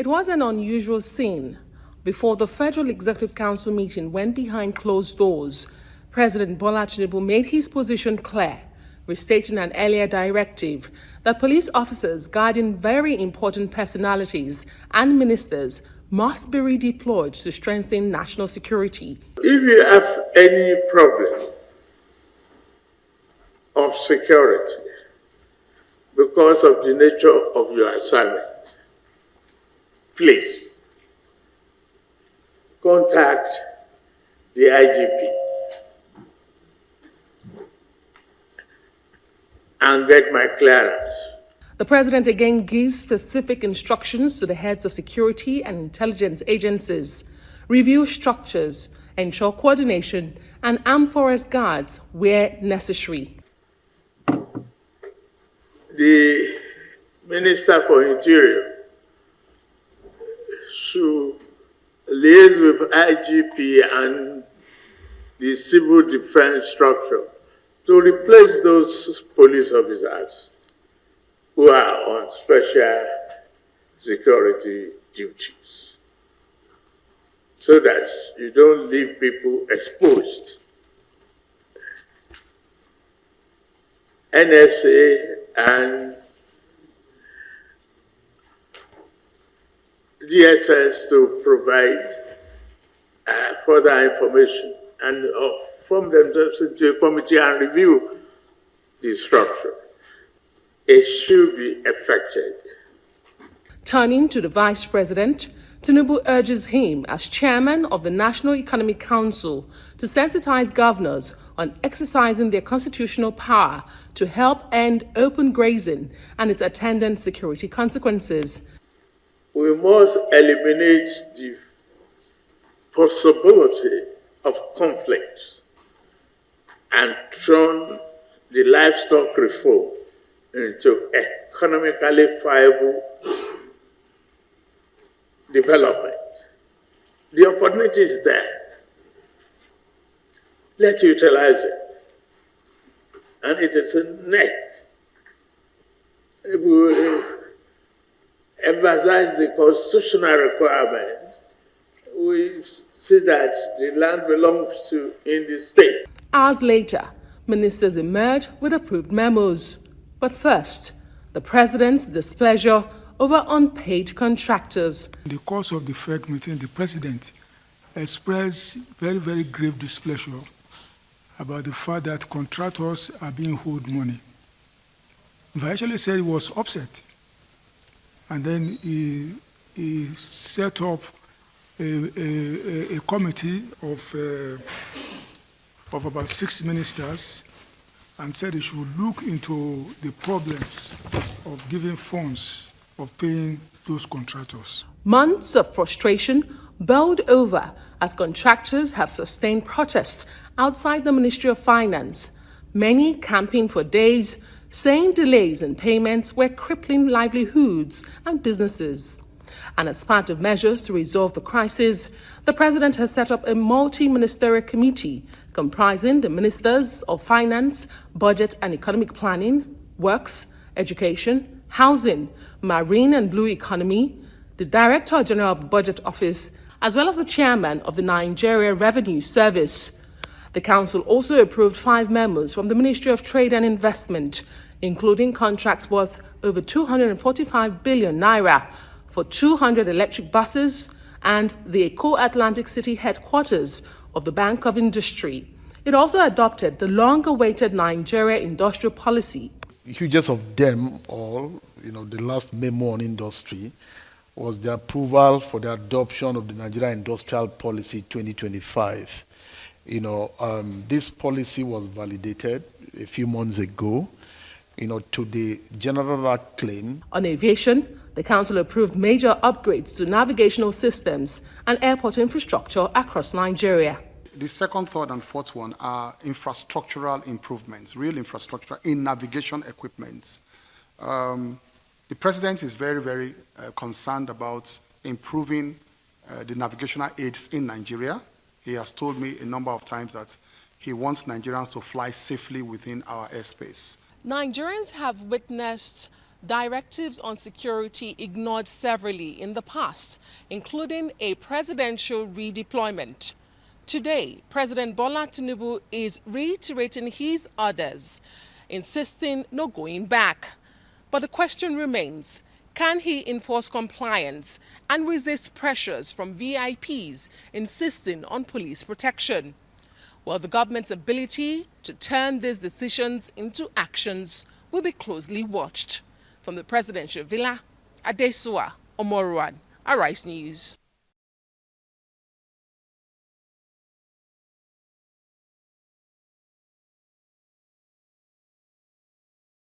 It was an unusual scene. Before the Federal Executive Council meeting went behind closed doors, President Bola Tinubu made his position clear, restating an earlier directive that police officers guarding very important personalities and ministers must be redeployed to strengthen national security. If you have any problem of security because of the nature of your assignment, please contact the IGP and get my clearance. The president again gives specific instructions to the heads of security and intelligence agencies, review structures, ensure coordination, and arm forest guards where necessary. The Minister for Interior should liaise with IGP and the civil defense structure to replace those police officers who are on special security duties, so that you don't leave people exposed. NSA and DSS to provide further information and form themselves into a committee and review the structure. It should be effected. Turning to the Vice President, Tinubu urges him, as chairman of the National Economic Council, to sensitize governors on exercising their constitutional power to help end open grazing and its attendant security consequences. We must eliminate the possibility of conflict and turn the livestock reform into economically viable development. The opportunity is there. Let's utilize it. And it is a neck. If we emphasize the constitutional requirement, we see that the land belongs to in the state. Hours later, ministers emerged with approved memos. But first, the president's displeasure over unpaid contractors. In the course of the FEC meeting, the president expressed very, very grave displeasure about the fact that contractors are being owed money. He actually said he was upset. And then he set up a committee of about 6 ministers and said he should look into the problems of giving funds, of paying those contractors. Months of frustration boiled over as contractors have sustained protests outside the Ministry of Finance, many camping for days, saying delays in payments were crippling livelihoods and businesses. And as part of measures to resolve the crisis, the president has set up a multi-ministerial committee comprising the ministers of finance, budget and economic planning, works, education, housing, marine and blue economy, the Director General of the Budget Office, as well as the chairman of the Nigeria Revenue Service. The council also approved 5 memos from the Ministry of Trade and Investment, including contracts worth over 245 billion naira for 200 electric buses and the Eko Atlantic City headquarters of the Bank of Industry. It also adopted the long-awaited Nigeria industrial policy. The hugest of them all, the last memo on industry was the approval for the adoption of the Nigeria Industrial Policy 2025. This policy was validated a few months ago, to the general claim. On aviation, the council approved major upgrades to navigational systems and airport infrastructure across Nigeria. The second, third, and fourth one are infrastructural improvements, real infrastructure in navigation equipment. The president is very, very concerned about improving the navigational aids in Nigeria. He has told me a number of times that he wants Nigerians to fly safely within our airspace. Nigerians have witnessed directives on security ignored severally in the past, including a presidential redeployment. Today, President Bola Tinubu is reiterating his orders, insisting no going back. But the question remains, can he enforce compliance and resist pressures from VIPs insisting on police protection? Well, the government's ability to turn these decisions into actions will be closely watched. From the presidential villa, Adesua Omoruan, Arise News.